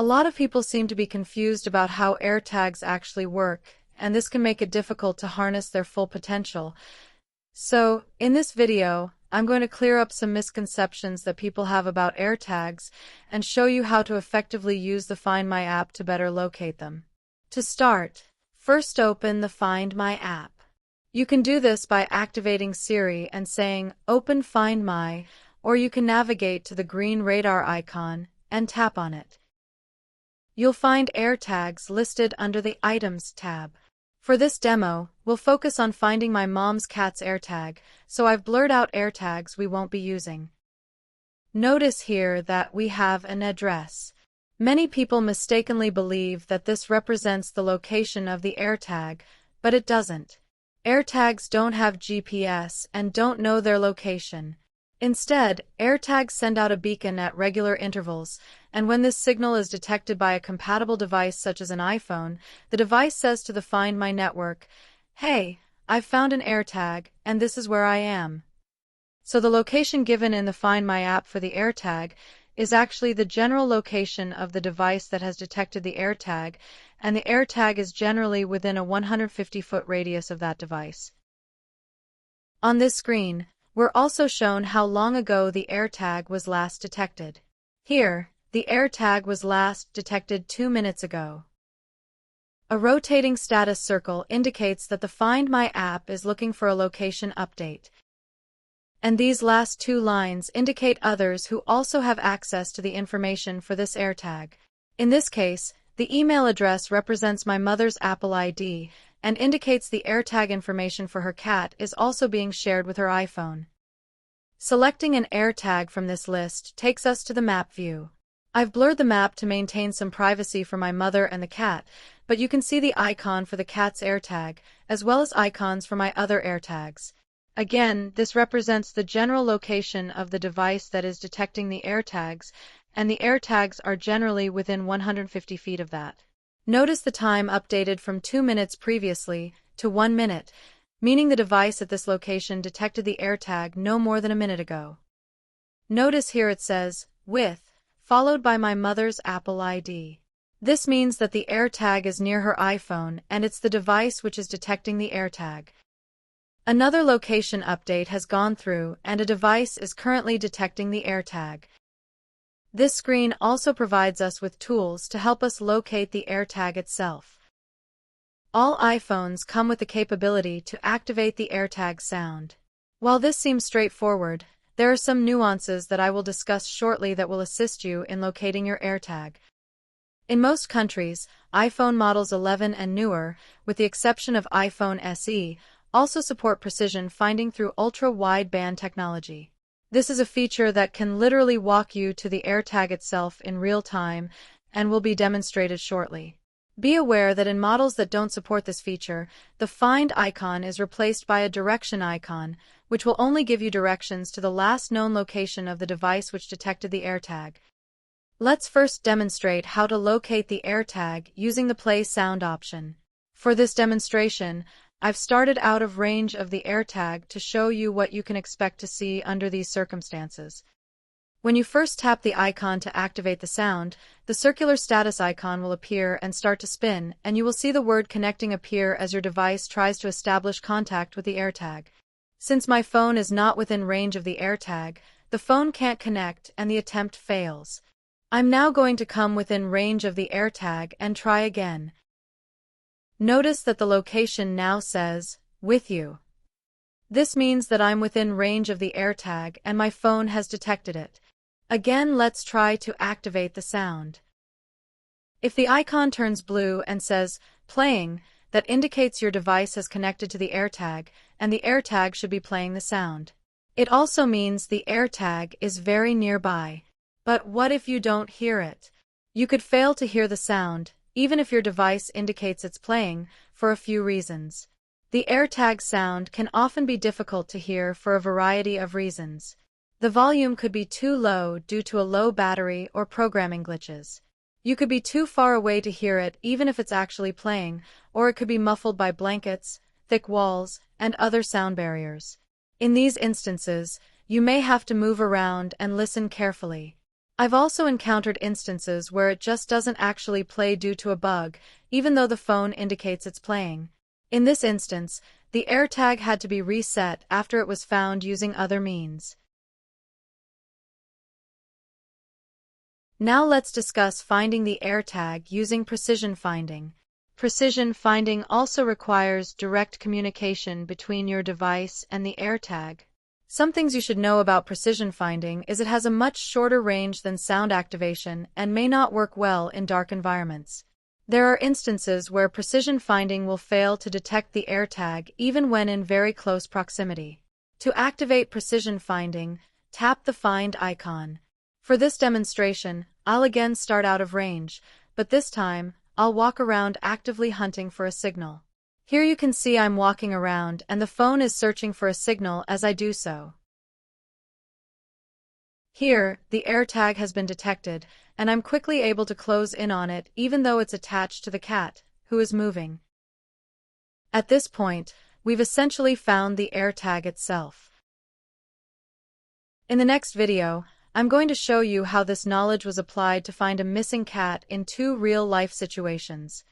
A lot of people seem to be confused about how AirTags actually work, and this can make it difficult to harness their full potential. So, in this video, I'm going to clear up some misconceptions that people have about AirTags and show you how to effectively use the Find My app to better locate them. To start, first open the Find My app. You can do this by activating Siri and saying, "Open Find My," or you can navigate to the green radar icon and tap on it. You'll find AirTags listed under the Items tab. For this demo, we'll focus on finding my mom's cat's AirTag, so I've blurred out AirTags we won't be using. Notice here that we have an address. Many people mistakenly believe that this represents the location of the AirTag, but it doesn't. AirTags don't have GPS and don't know their location. Instead, AirTags send out a beacon at regular intervals, and when this signal is detected by a compatible device such as an iPhone, the device says to the Find My network, "Hey, I've found an AirTag, and this is where I am." So the location given in the Find My app for the AirTag is actually the general location of the device that has detected the AirTag, and the AirTag is generally within a 150-foot radius of that device. On this screen, we're also shown how long ago the AirTag was last detected. Here, the AirTag was last detected 2 minutes ago. A rotating status circle indicates that the Find My app is looking for a location update. And these last two lines indicate others who also have access to the information for this AirTag. In this case, the email address represents my mother's Apple ID and indicates the AirTag information for her cat is also being shared with her iPhone. Selecting an AirTag from this list takes us to the map view. I've blurred the map to maintain some privacy for my mother and the cat, but you can see the icon for the cat's AirTag, as well as icons for my other AirTags. Again, this represents the general location of the device that is detecting the AirTags, and the AirTags are generally within 150 feet of that. Notice the time updated from 2 minutes previously to 1 minute, meaning the device at this location detected the AirTag no more than a minute ago. Notice here it says, "with," followed by my mother's Apple ID. This means that the AirTag is near her iPhone and it's the device which is detecting the AirTag. Another location update has gone through and a device is currently detecting the AirTag. This screen also provides us with tools to help us locate the AirTag itself. All iPhones come with the capability to activate the AirTag sound. While this seems straightforward, there are some nuances that I will discuss shortly that will assist you in locating your AirTag. In most countries, iPhone models 11 and newer, with the exception of iPhone SE, also support precision finding through ultra-wideband technology. This is a feature that can literally walk you to the AirTag itself in real time and will be demonstrated shortly. Be aware that in models that don't support this feature, the Find icon is replaced by a direction icon, which will only give you directions to the last known location of the device which detected the AirTag. Let's first demonstrate how to locate the AirTag using the Play Sound option. For this demonstration, I've started out of range of the AirTag to show you what you can expect to see under these circumstances. When you first tap the icon to activate the sound, the circular status icon will appear and start to spin, and you will see the word connecting appear as your device tries to establish contact with the AirTag. Since my phone is not within range of the AirTag, the phone can't connect and the attempt fails. I'm now going to come within range of the AirTag and try again. Notice that the location now says, "with you." This means that I'm within range of the AirTag and my phone has detected it. Again, let's try to activate the sound. If the icon turns blue and says, "playing," that indicates your device has connected to the AirTag, and the AirTag should be playing the sound. It also means the AirTag is very nearby. But what if you don't hear it? You could fail to hear the sound, even if your device indicates it's playing, for a few reasons. The AirTag sound can often be difficult to hear for a variety of reasons. The volume could be too low due to a low battery or programming glitches. You could be too far away to hear it even if it's actually playing, or it could be muffled by blankets, thick walls, and other sound barriers. In these instances, you may have to move around and listen carefully. I've also encountered instances where it just doesn't actually play due to a bug, even though the phone indicates it's playing. In this instance, the AirTag had to be reset after it was found using other means. Now let's discuss finding the AirTag using precision finding. Precision finding also requires direct communication between your device and the AirTag. Some things you should know about precision finding is it has a much shorter range than sound activation and may not work well in dark environments. There are instances where precision finding will fail to detect the AirTag even when in very close proximity. To activate precision finding, tap the Find icon. For this demonstration, I'll again start out of range, but this time, I'll walk around actively hunting for a signal. Here you can see I'm walking around and the phone is searching for a signal as I do so. Here, the AirTag has been detected, and I'm quickly able to close in on it even though it's attached to the cat, who is moving. At this point, we've essentially found the AirTag itself. In the next video, I'm going to show you how this knowledge was applied to find a missing cat in 2 real-life situations.